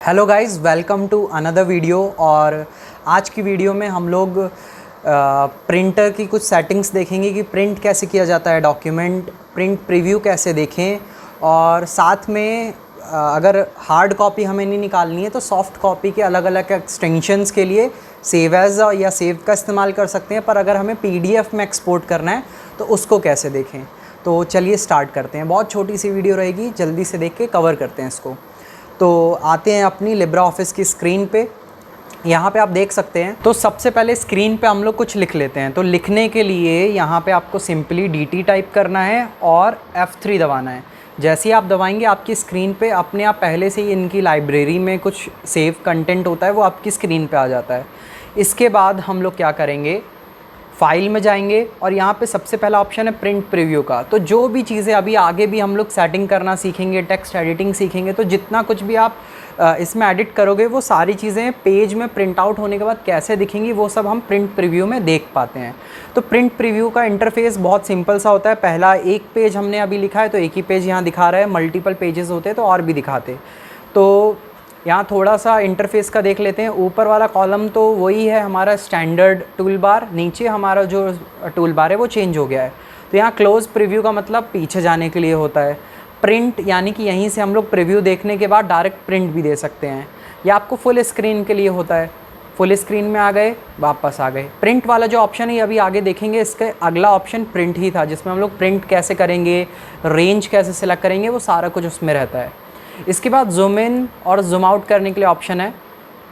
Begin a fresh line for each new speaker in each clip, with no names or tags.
Hello guys, welcome to another video. और आज की वीडियो में हम लोग प्रिंटर की कुछ सेटिंग्स देखेंगे कि प्रिंट कैसे किया जाता है डॉक्यूमेंट, प्रिंट प्रीव्यू कैसे देखें, और साथ में अगर हार्ड कॉपी हमें नहीं निकालनी है तो सॉफ्ट कॉपी के अलग अलग एक्सटेंशंस के लिए सेव एज़ या सेव का इस्तेमाल कर सकते हैं, पर अगर हमें पीडीएफ में एक्सपोर्ट करना है तो उसको कैसे देखें। तो चलिए स्टार्ट करते हैं। बहुत छोटी सी वीडियो रहेगी, जल्दी से देख के कवर करते हैं इसको। तो आते हैं अपनी लिब्रा ऑफिस की स्क्रीन पे। यहाँ पे आप देख सकते हैं। तो सबसे पहले स्क्रीन पे हम लोग कुछ लिख लेते हैं। तो लिखने के लिए यहाँ पे आपको सिंपली DT टाइप करना है और F3 दबाना है। जैसे ही आप दबाएंगे आपकी स्क्रीन पे अपने आप पहले से ही इनकी लाइब्रेरी में कुछ सेव कंटेंट होता है, वो आपकी स्क्रीन पे आ जाता है। इसके बाद हम लोग क्या करेंगे, फाइल में जाएंगे और यहाँ पे सबसे पहला ऑप्शन है प्रिंट प्रीव्यू का। तो जो भी चीज़ें अभी आगे भी हम लोग सेटिंग करना सीखेंगे, टेक्स्ट एडिटिंग सीखेंगे, तो जितना कुछ भी आप इसमें एडिट करोगे वो सारी चीज़ें पेज में प्रिंट आउट होने के बाद कैसे दिखेंगी वो सब हम प्रिंट प्रीव्यू में देख पाते हैं। तो प्रिंट प्रीव्यू का इंटरफेस बहुत सिंपल सा होता है। पहला एक पेज हमने अभी लिखा है तो एक ही पेज यहाँ दिखा रहा है, मल्टीपल पेजेस होते तो और भी दिखाते। तो यहाँ थोड़ा सा इंटरफेस का देख लेते हैं। ऊपर वाला कॉलम तो वही है हमारा स्टैंडर्ड टूल बार, नीचे हमारा जो टूल बार है वो चेंज हो गया है। तो यहाँ क्लोज प्रीव्यू का मतलब पीछे जाने के लिए होता है। प्रिंट यानी कि यहीं से हम लोग प्रीव्यू देखने के बाद डायरेक्ट प्रिंट भी दे सकते हैं। या आपको फुल स्क्रीन के लिए होता है, फुल स्क्रीन में आ गए वापस आ गए। प्रिंट वाला जो ऑप्शन है अभी आगे देखेंगे, इसका अगला ऑप्शन प्रिंट ही था जिसमें हम लोग प्रिंट कैसे करेंगे, रेंज कैसे सिलेक्ट करेंगे, वो सारा कुछ उसमें रहता है। इसके बाद जूम इन और जूम आउट करने के लिए ऑप्शन है।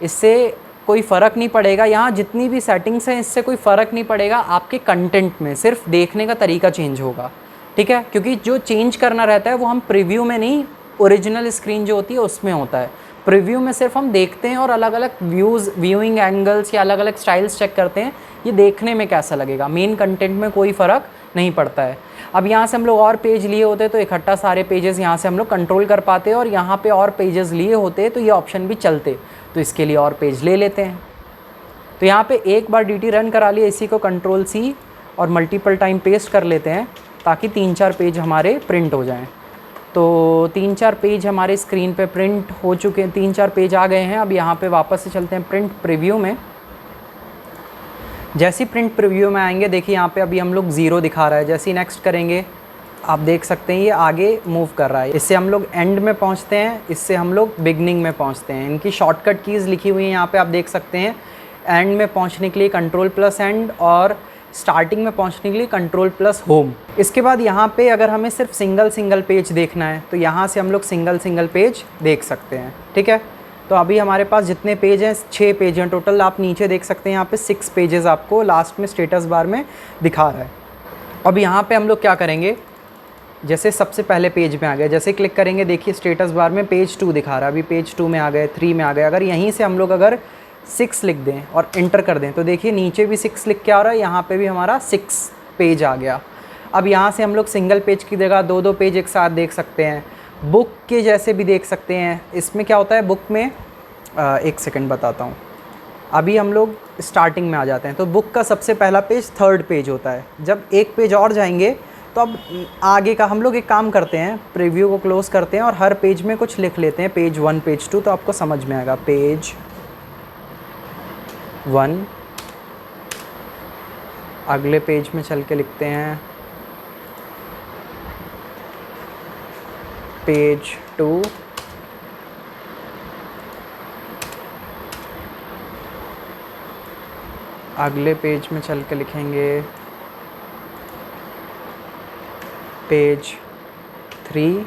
इससे कोई फ़र्क नहीं पड़ेगा, यहाँ जितनी भी सेटिंग्स हैं इससे कोई फ़र्क नहीं पड़ेगा आपके कंटेंट में, सिर्फ देखने का तरीका चेंज होगा, ठीक है। क्योंकि जो चेंज करना रहता है वो हम प्रीव्यू में नहीं, ओरिजिनल स्क्रीन जो होती है उसमें होता है। प्रीव्यू में सिर्फ हम देखते हैं और अलग अलग व्यूइंग एंगल्स या अलग अलग स्टाइल्स चेक करते हैं, ये देखने में कैसा लगेगा। मेन कंटेंट में कोई फ़र्क नहीं पड़ता है। अब यहाँ से हम लोग और पेज लिए होते तो इकट्ठा सारे पेजेस यहाँ से हम लोग कंट्रोल कर पाते, और यहाँ पे और पेजेस लिए होते तो ये ऑप्शन भी चलते। तो इसके लिए और पेज ले लेते हैं। तो यहाँ पे एक बार DT रन करा लिया, इसी को Ctrl+C और मल्टीपल टाइम पेस्ट कर लेते हैं ताकि 3-4 पेज हमारे प्रिंट हो जाएं। तो 3-4 पेज हमारे स्क्रीन पे प्रिंट हो चुके हैं, 3-4 पेज आ गए हैं। अब यहाँ पे वापस से चलते हैं प्रिंट प्रीव्यू में। जैसे ही प्रिंट प्रीव्यू में आएंगे, देखिए यहाँ पे अभी हम लोग 0 दिखा रहा है। जैसे ही नेक्स्ट करेंगे आप देख सकते हैं ये आगे मूव कर रहा है। इससे हम लोग एंड में पहुँचते हैं, इससे हम लोग बिगनिंग में पहुँचते हैं। इनकी शॉर्टकट कीज़ लिखी हुई हैं यहाँ पे आप देख सकते हैं। एंड में पहुँचने के लिए Ctrl+End और स्टार्टिंग में पहुँचने के लिए Ctrl+Home। इसके बाद यहाँ पे अगर हमें सिर्फ सिंगल पेज देखना है तो यहाँ से हम लोग सिंगल पेज देख सकते हैं, ठीक है। तो अभी हमारे पास जितने पेज हैं 6 पेज हैं टोटल। आप नीचे देख सकते हैं यहाँ पे 6 पेजेस आपको लास्ट में स्टेटस बार में दिखा रहा है। अब यहाँ पे हम लोग क्या करेंगे, जैसे सबसे पहले पेज में आ गए, जैसे क्लिक करेंगे देखिए स्टेटस बार में पेज 2 दिखा रहा है। अभी पेज 2 में आ गए, 3 में आ गए। अगर यहीं से हम लोग अगर 6 लिख दें और इंटर कर दें तो देखिए नीचे भी 6 लिख के आ रहा है, यहाँ पे भी हमारा 6 पेज आ गया। अब यहाँ से हम लोग सिंगल पेज की जगह 2-2 पेज एक साथ देख सकते हैं। बुक के जैसे भी देख सकते हैं। इसमें क्या होता है बुक में, एक सेकंड बताता हूँ। अभी हम लोग स्टार्टिंग में आ जाते हैं। तो बुक का सबसे पहला पेज 3rd पेज होता है। जब एक पेज और जाएंगे तो अब आगे का हम लोग एक काम करते हैं, प्रीव्यू को क्लोज़ करते हैं और हर पेज में कुछ लिख लेते हैं, पेज 1 पेज 2, तो आपको समझ में आएगा। पेज 1, अगले पेज में चल के लिखते हैं पेज 2, अगले पेज में चल के लिखेंगे पेज 3,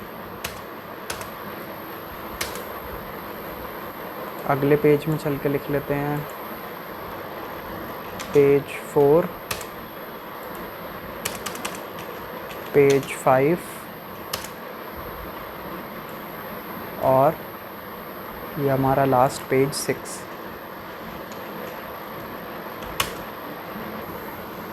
अगले पेज में चल के लिख लेते हैं पेज 4, पेज 5 और ये हमारा लास्ट पेज 6,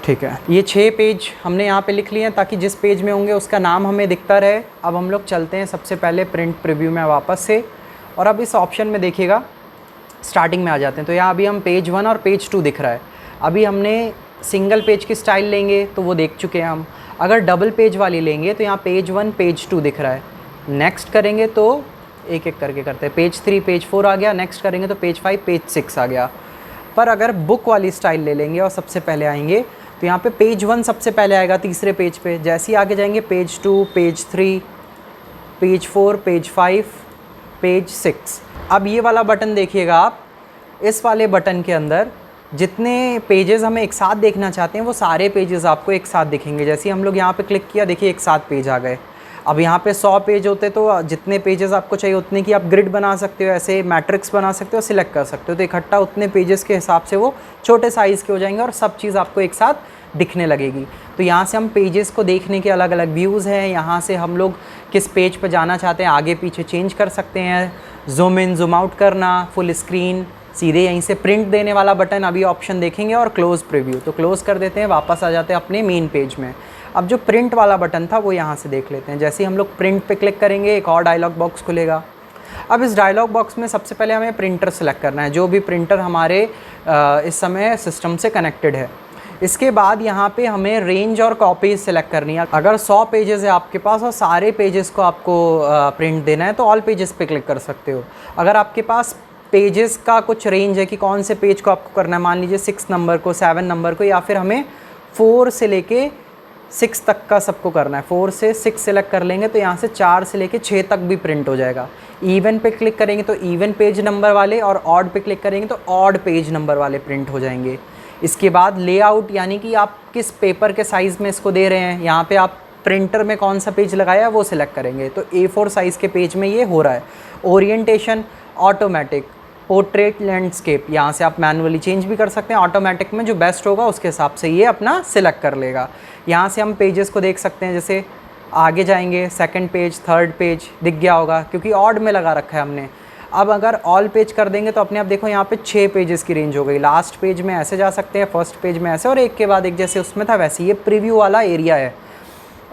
ठीक है। ये 6 पेज हमने यहाँ पे लिख लिए हैं ताकि जिस पेज में होंगे उसका नाम हमें दिखता रहे। अब हम लोग चलते हैं सबसे पहले प्रिंट प्रीव्यू में वापस से, और अब इस ऑप्शन में देखिएगा स्टार्टिंग में आ जाते हैं। तो यहाँ अभी हम पेज 1 और पेज 2 दिख रहा है। अभी हमने सिंगल पेज की स्टाइल लेंगे तो वो देख चुके हैं हम। अगर डबल पेज वाली लेंगे तो यहाँ पेज 1 पेज 2 दिख रहा है। नेक्स्ट करेंगे तो एक एक करके करते हैं। पेज 3 पेज 4 आ गया, नेक्स्ट करेंगे तो पेज 5 पेज 6 आ गया। पर अगर बुक वाली स्टाइल ले लेंगे और सबसे पहले आएंगे तो यहाँ पे पेज 1 सबसे पहले आएगा तीसरे पेज पे। जैसे ही आगे जाएंगे page 2 page 3 page 4 page 5 page 6। अब ये वाला बटन देखिएगा आप, इस वाले बटन के अंदर जितने पेजेस हमें एक साथ देखना चाहते हैं वो सारे पेजेस आपको एक साथ दिखेंगे। जैसे हम लोग यहाँ पे क्लिक किया, देखिए एक साथ पेज आ गए। अब यहाँ पे 100 पेज होते तो जितने पेजेस आपको चाहिए उतने की आप ग्रिड बना सकते हो, ऐसे मैट्रिक्स बना सकते हो, सिलेक्ट कर सकते हो। तो इकट्ठा उतने पेजेस के हिसाब से वो छोटे साइज़ के हो जाएंगे और सब चीज़ आपको एक साथ दिखने लगेगी। तो यहाँ से हम पेजेस को देखने के अलग अलग व्यूज़ हैं। यहाँ से हम लोग किस पेज पर जाना चाहते हैं आगे पीछे चेंज कर सकते हैं, जूम इन जूम आउट करना, फुल स्क्रीन, सीधे यहीं से प्रिंट देने वाला बटन अभी ऑप्शन देखेंगे और क्लोज़ प्रीव्यू। तो क्लोज़ कर देते हैं, वापस आ जाते हैं अपने मेन पेज में। अब जो प्रिंट वाला बटन था वो यहाँ से देख लेते हैं। जैसे ही हम लोग प्रिंट पे क्लिक करेंगे एक और डायलॉग बॉक्स खुलेगा। अब इस डायलॉग बॉक्स में सबसे पहले हमें प्रिंटर सेलेक्ट करना है, जो भी प्रिंटर हमारे इस समय सिस्टम से कनेक्टेड है। इसके बाद यहाँ पे हमें रेंज और कॉपीज सेलेक्ट करनी है। अगर 100 पेजेस है आपके पास और सारे पेजेस को आपको प्रिंट देना है तो ऑल पेजेस पे क्लिक कर सकते हो। अगर आपके पास पेजेस का कुछ रेंज है कि कौन से पेज को आपको करना है, मान लीजिए 6 नंबर को, 7 नंबर को, या फिर हमें 4 से लेके 6 तक का सबको करना है, 4 से 6 सेलेक्ट कर लेंगे तो यहाँ से 4 से लेके 6 तक भी प्रिंट हो जाएगा। इवन पे क्लिक करेंगे तो इवन पेज नंबर वाले, और ऑड पे क्लिक करेंगे तो ऑड पेज नंबर वाले प्रिंट हो जाएंगे। इसके बाद लेआउट, यानी कि आप किस पेपर के साइज़ में इसको दे रहे हैं, यहाँ पे आप प्रिंटर में कौन सा पेज लगाया है वो सिलेक्ट करेंगे। तो A4 साइज़ के पेज में ये हो रहा है। ओरिएंटेशन, ऑटोमेटिक, पोर्ट्रेट, लैंडस्केप, यहाँ से आप मैनुअली चेंज भी कर सकते हैं। ऑटोमेटिक में जो बेस्ट होगा उसके हिसाब से ये अपना सिलेक्ट कर लेगा। यहाँ से हम पेजेस को देख सकते हैं, जैसे आगे जाएंगे सेकंड पेज, थर्ड पेज दिख गया होगा क्योंकि ऑड में लगा रखा है हमने। अब अगर ऑल पेज कर देंगे तो अपने आप देखो यहाँ पे 6 पेजेस की रेंज हो गई। लास्ट पेज में ऐसे जा सकते हैं, फर्स्ट पेज में ऐसे, और एक के बाद एक जैसे उसमें था वैसे। ये प्रीव्यू वाला एरिया है।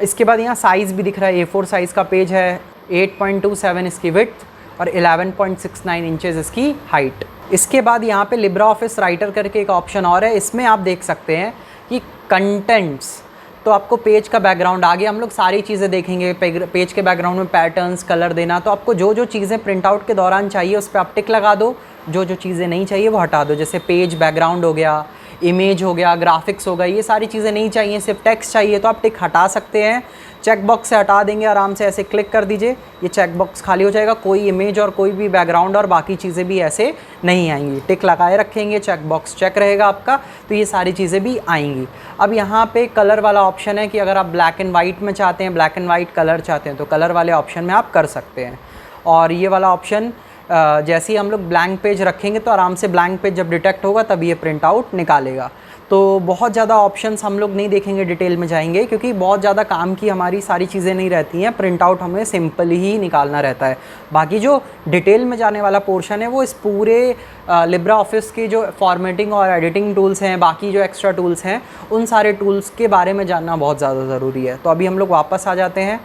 इसके बाद यहाँ साइज़ भी दिख रहा है। A4 साइज़ का पेज है, 8.27 इसकी विड्थ और 11.69 इंचेस इसकी हाइट। इसके बाद यहाँ पे लिब्रा ऑफिस राइटर करके एक ऑप्शन और है। इसमें आप देख सकते हैं कि कंटेंट्स, तो आपको पेज का बैकग्राउंड आगे हम लोग सारी चीज़ें देखेंगे। पेज के बैकग्राउंड में पैटर्न्स, कलर देना, तो आपको जो जो चीज़ें प्रिंट आउट के दौरान चाहिए उस पर आप टिक लगा दो, जो जो चीज़ें नहीं चाहिए वो हटा दो। जैसे पेज बैकग्राउंड हो गया, इमेज हो गया, ग्राफिक्स हो गई, ये सारी चीज़ें नहीं चाहिए, सिर्फ टेक्स्ट चाहिए तो आप टिक हटा सकते हैं। चेक बॉक्स से हटा देंगे, आराम से ऐसे क्लिक कर दीजिए, ये चेक बॉक्स खाली हो जाएगा। कोई इमेज और कोई भी बैकग्राउंड और बाकी चीज़ें भी ऐसे नहीं आएंगी। टिक लगाए रखेंगे, चेक बॉक्स चेक रहेगा आपका, तो ये सारी चीज़ें भी आएंगी। अब यहाँ पे कलर वाला ऑप्शन है कि अगर आप ब्लैक एंड वाइट में चाहते हैं, ब्लैक एंड वाइट कलर चाहते हैं तो कलर वाले ऑप्शन में आप कर सकते हैं। और ये वाला ऑप्शन जैसे ही हम लोग ब्लैंक पेज रखेंगे तो आराम से ब्लैंक पेज जब डिटेक्ट होगा तब ये प्रिंट आउट निकालेगा। तो बहुत ज़्यादा ऑप्शंस हम लोग नहीं देखेंगे, डिटेल में जाएंगे क्योंकि बहुत ज़्यादा काम की हमारी सारी चीज़ें नहीं रहती हैं। प्रिंट आउट हमें सिंपल ही निकालना रहता है। बाकी जो डिटेल में जाने वाला पोर्शन है वो इस पूरे लिब्रा ऑफिस की जो फॉर्मेटिंग और एडिटिंग टूल्स हैं, बाकी जो एक्स्ट्रा टूल्स हैं, उन सारे टूल्स के बारे में जानना बहुत ज़्यादा ज़रूरी है। तो अभी हम लोग वापस आ जाते हैं।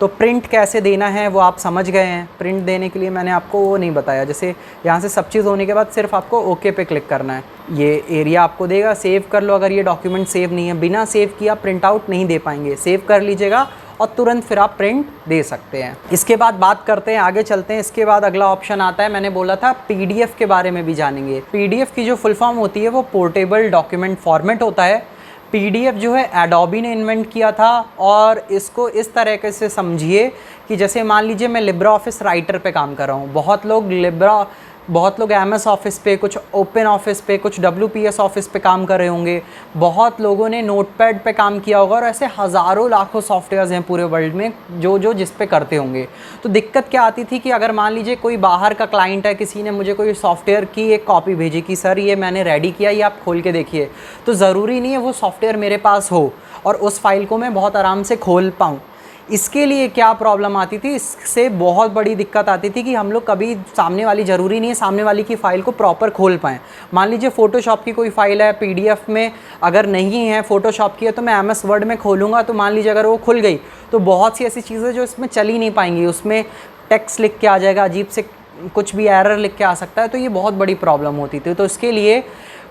तो प्रिंट कैसे देना है वो आप समझ गए हैं। प्रिंट देने के लिए मैंने आपको वो नहीं बताया। जैसे यहाँ से सब चीज़ होने के बाद सिर्फ आपको ओके पे क्लिक करना है। ये एरिया आपको देगा, सेव कर लो। अगर ये डॉक्यूमेंट सेव नहीं है, बिना सेव किए आप प्रिंट आउट नहीं दे पाएंगे। सेव कर लीजिएगा और तुरंत फिर आप प्रिंट दे सकते हैं। इसके बाद बात करते हैं, आगे चलते हैं। इसके बाद अगला ऑप्शन आता है, मैंने बोला था PDF के बारे में भी जानेंगे। PDF की जो फुल फॉर्म होती है वो पोर्टेबल डॉक्यूमेंट फॉर्मेट होता है। PDF जो है एडोबी ने इन्वेंट किया था, और इसको इस तरीके से समझिए कि जैसे मान लीजिए मैं लिब्रा ऑफिस राइटर पे काम कर रहा हूँ। बहुत लोग MS ऑफिस पे, कुछ ओपन ऑफिस पे, कुछ WPS ऑफिस पे काम कर रहे होंगे। बहुत लोगों ने नोटपैड पे काम किया होगा, और ऐसे हज़ारों लाखों सॉफ्टवेयर्स हैं पूरे वर्ल्ड में जो जिस पे करते होंगे। तो दिक्कत क्या आती थी कि अगर मान लीजिए कोई बाहर का क्लाइंट है, किसी ने मुझे कोई सॉफ्टवेयर की एक कॉपी भेजी कि सर ये मैंने रेडी किया, ये आप खोल के देखिए, तो ज़रूरी नहीं है वो सॉफ्टवेयर मेरे पास हो और उस फाइल को मैं बहुत आराम से खोल पाऊँ। इसके लिए क्या प्रॉब्लम आती थी, इससे बहुत बड़ी दिक्कत आती थी कि हम लोग कभी सामने वाली, ज़रूरी नहीं है सामने वाली की फ़ाइल को प्रॉपर खोल पाएँ। मान लीजिए फ़ोटोशॉप की कोई फ़ाइल है, PDF में अगर नहीं है फ़ोटोशॉप की है तो मैं MS वर्ड में खोलूँगा, तो मान लीजिए अगर वो खुल गई तो बहुत सी ऐसी चीज़ें जो इसमें चल ही नहीं पाएंगी। उसमें टेक्स्ट लिख के आ जाएगा, अजीब से कुछ भी एरर लिख के आ सकता है, तो ये बहुत बड़ी प्रॉब्लम होती थी। तो इसके लिए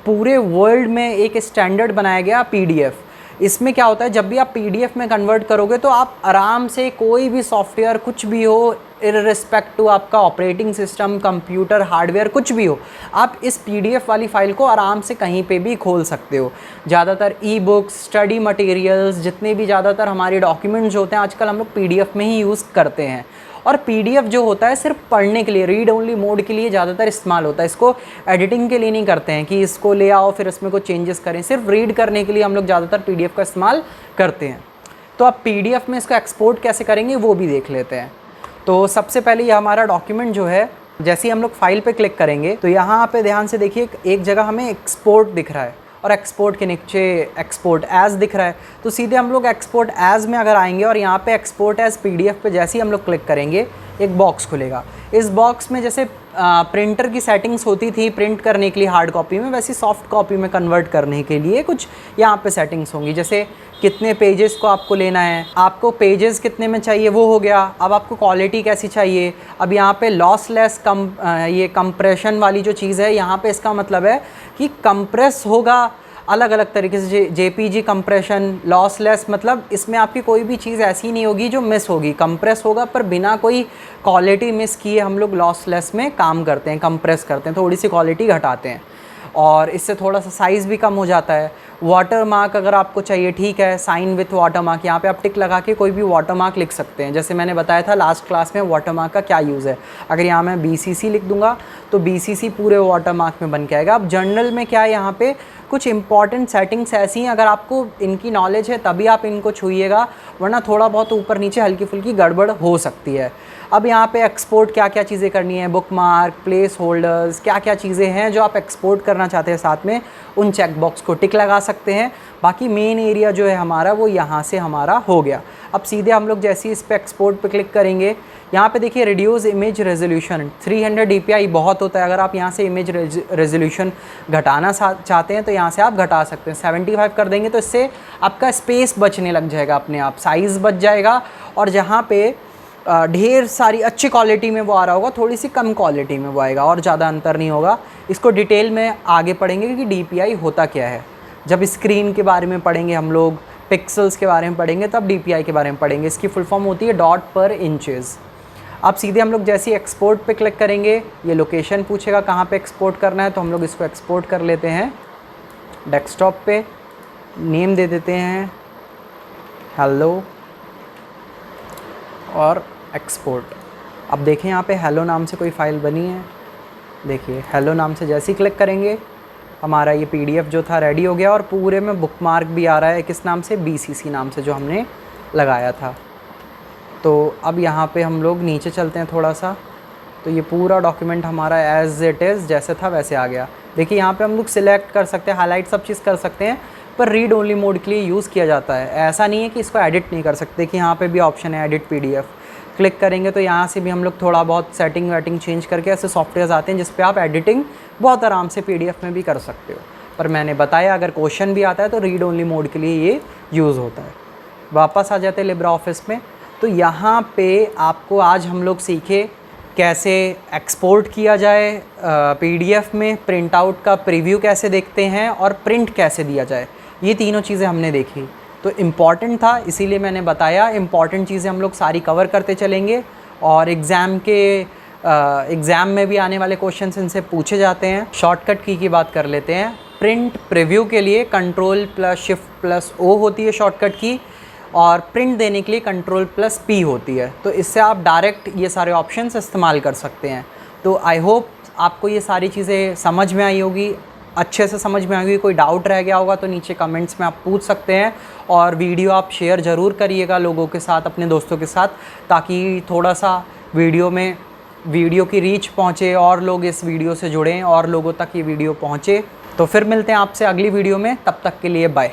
पूरे वर्ल्ड में एक स्टैंडर्ड बनाया गया PDF। इसमें क्या होता है, जब भी आप PDF में कन्वर्ट करोगे तो आप आराम से कोई भी सॉफ्टवेयर कुछ भी हो इररिस्पेक्टिव आपका ऑपरेटिंग सिस्टम, कंप्यूटर, हार्डवेयर कुछ भी हो, आप इस PDF वाली फ़ाइल को आराम से कहीं पे भी खोल सकते हो। ज़्यादातर ई बुक्स, स्टडी मटेरियल्स, जितने भी ज़्यादातर हमारे डॉक्यूमेंट्स होते हैं आजकल हम लोग PDF में ही यूज़ करते हैं। और PDF जो होता है सिर्फ पढ़ने के लिए, रीड ओनली मोड के लिए ज़्यादातर इस्तेमाल होता है। इसको एडिटिंग के लिए नहीं करते हैं कि इसको ले आओ फिर इसमें कुछ चेंजेस करें, सिर्फ रीड करने के लिए हम लोग ज़्यादातर PDF का इस्तेमाल करते हैं। तो आप PDF में इसको एक्सपोर्ट कैसे करेंगे वो भी देख लेते हैं। तो सबसे पहले ये हमारा डॉक्यूमेंट जो है, जैसे ही हम लोग फाइल पे क्लिक करेंगे तो यहाँ पे ध्यान से देखिए एक जगह हमें एक्सपोर्ट दिख रहा है और एक्सपोर्ट के नीचे एक्सपोर्ट एज दिख रहा है। तो सीधे हम लोग एक्सपोर्ट एज में अगर आएंगे और यहाँ पे एक्सपोर्ट एज PDF पे जैसे ही हम लोग क्लिक करेंगे एक बॉक्स खुलेगा। इस बॉक्स में जैसे प्रिंटर की सेटिंग्स होती थी प्रिंट करने के लिए हार्ड कॉपी में, वैसे सॉफ्ट कॉपी में कन्वर्ट करने के लिए कुछ यहाँ पे सेटिंग्स होंगी। जैसे कितने पेजेस को आपको लेना है, आपको पेजेस कितने में चाहिए वो हो गया। अब आपको क्वालिटी कैसी चाहिए, अब यहाँ पे लॉसलेस ये कंप्रेशन वाली जो चीज़ है यहाँ पे, इसका मतलब है कि कंप्रेस होगा अलग अलग तरीके से। JPG कंप्रेशन, लॉसलेस मतलब इसमें आपकी कोई भी चीज़ ऐसी नहीं होगी जो मिस होगी, कंप्रेस होगा पर बिना कोई क्वालिटी मिस किए हम लोग लॉसलेस में काम करते हैं, कंप्रेस करते हैं, थोड़ी सी क्वालिटी घटाते हैं और इससे थोड़ा सा साइज़ भी कम हो जाता है। वाटर मार्क अगर आपको चाहिए, ठीक है, साइन विथ वाटर मार्क, यहाँ पे आप टिक लगा के कोई भी वाटर मार्क लिख सकते हैं। जैसे मैंने बताया था लास्ट क्लास में वाटर मार्क का क्या यूज़ है। अगर यहाँ मैं BCC लिख दूंगा तो BCC पूरे वाटर मार्क में बन के आएगा। अब जर्नल में क्या है, यहाँ पे कुछ इंपॉर्टेंट सेटिंग्स ऐसी हैं, अगर आपको इनकी नॉलेज है तभी आप इनको छूइएगा, वरना थोड़ा बहुत ऊपर नीचे हल्की फुल्की गड़बड़ हो सकती है। अब यहाँ पे एक्सपोर्ट क्या क्या चीज़ें करनी है, बुक मार्क, प्लेस होल्डर्स, क्या क्या चीज़ें हैं जो आप एक्सपोर्ट करना चाहते हैं, साथ में उन चेक बॉक्स को टिक लगा सकते हैं। बाकी मेन एरिया जो है हमारा वो यहाँ से हमारा हो गया। अब सीधे हम लोग जैसे ही इस पर एक्सपोर्ट पे क्लिक करेंगे, यहाँ पे देखिए रिड्यूस इमेज रेजोल्यूशन 300 DPI बहुत होता है। अगर आप यहाँ से इमेज रेजोल्यूशन घटाना चाहते हैं तो यहाँ से आप घटा सकते हैं। 75 कर देंगे तो इससे आपका स्पेस बचने लग जाएगा, अपने आप साइज़ बच जाएगा। और जहाँ पे ढेर सारी अच्छी क्वालिटी में वो आ रहा होगा, थोड़ी सी कम क्वालिटी में वो आएगा और ज़्यादा अंतर नहीं होगा। इसको डिटेल में आगे पढ़ेंगे कि DPI होता क्या है। जब स्क्रीन के बारे में पढ़ेंगे हम लोग, पिक्सल्स के बारे में पढ़ेंगे, तब DPI के बारे में पढ़ेंगे। इसकी फुल फॉर्म होती है डॉट पर इंचेस। अब सीधे हम लोग जैसे ही एक्सपोर्ट पे क्लिक करेंगे, ये लोकेशन पूछेगा कहाँ पे एक्सपोर्ट करना है, तो हम लोग इसको एक्सपोर्ट कर लेते हैं डेस्कटॉप पे। नेम दे देते हैं हेलो और एक्सपोर्ट। अब देखें यहाँ पे हेलो नाम से कोई फ़ाइल बनी है, देखिए हेलो नाम से जैसे ही क्लिक करेंगे हमारा ये PDF जो था रेडी हो गया और पूरे में बुकमार्क भी आ रहा है, किस नाम से, BCC नाम से जो हमने लगाया था। तो अब यहाँ पे हम लोग नीचे चलते हैं थोड़ा सा, तो ये पूरा डॉक्यूमेंट हमारा एज़ इट इज़ जैसे था वैसे आ गया। देखिए यहाँ पे हम लोग सिलेक्ट कर सकते हैं, हाईलाइट सब चीज़ कर सकते हैं, पर रीड ओनली मोड के लिए यूज़ किया जाता है। ऐसा नहीं है कि इसको एडिट नहीं कर सकते, कि यहाँ पे भी ऑप्शन है एडिट PDF। क्लिक करेंगे तो यहाँ से भी हम लोग थोड़ा बहुत सेटिंग वेटिंग चेंज करके ऐसे सॉफ्टवेयर आते हैं जिस पे आप एडिटिंग बहुत आराम से PDF में भी कर सकते हो। पर मैंने बताया अगर क्वेश्चन भी आता है तो रीड ओनली मोड के लिए ये यूज़ होता है। वापस आ जाते हैं लिब्रा ऑफिस में। तो यहाँ पे आपको आज हम लोग सीखे कैसे एक्सपोर्ट किया जाए PDF में, प्रिंट आउट का प्रीव्यू कैसे देखते हैं और प्रिंट कैसे दिया जाए। ये तीनों चीज़ें हमने देखी, तो इम्पॉर्टेंट था इसीलिए मैंने बताया। इम्पॉर्टेंट चीज़ें हम लोग सारी कवर करते चलेंगे और एग्ज़ाम में भी आने वाले क्वेश्चन इनसे पूछे जाते हैं। शॉर्टकट की बात कर लेते हैं। प्रिंट प्रीव्यू के लिए Ctrl+Shift+O होती है शॉर्टकट की, और प्रिंट देने के लिए Ctrl+P होती है। तो इससे आप डायरेक्ट ये सारे ऑप्शंस इस्तेमाल कर सकते हैं। तो आई होप आपको ये सारी चीज़ें समझ में आई होगी, अच्छे से समझ में आई होगी। कोई डाउट रह गया होगा तो नीचे कमेंट्स में आप पूछ सकते हैं, और वीडियो आप शेयर ज़रूर करिएगा लोगों के साथ, अपने दोस्तों के साथ, ताकि थोड़ा सा वीडियो की रीच पहुँचे और लोग इस वीडियो से जुड़ें और लोगों तक ये वीडियो पहुँचे। तो फिर मिलते हैं आपसे अगली वीडियो में, तब तक के लिए बाय।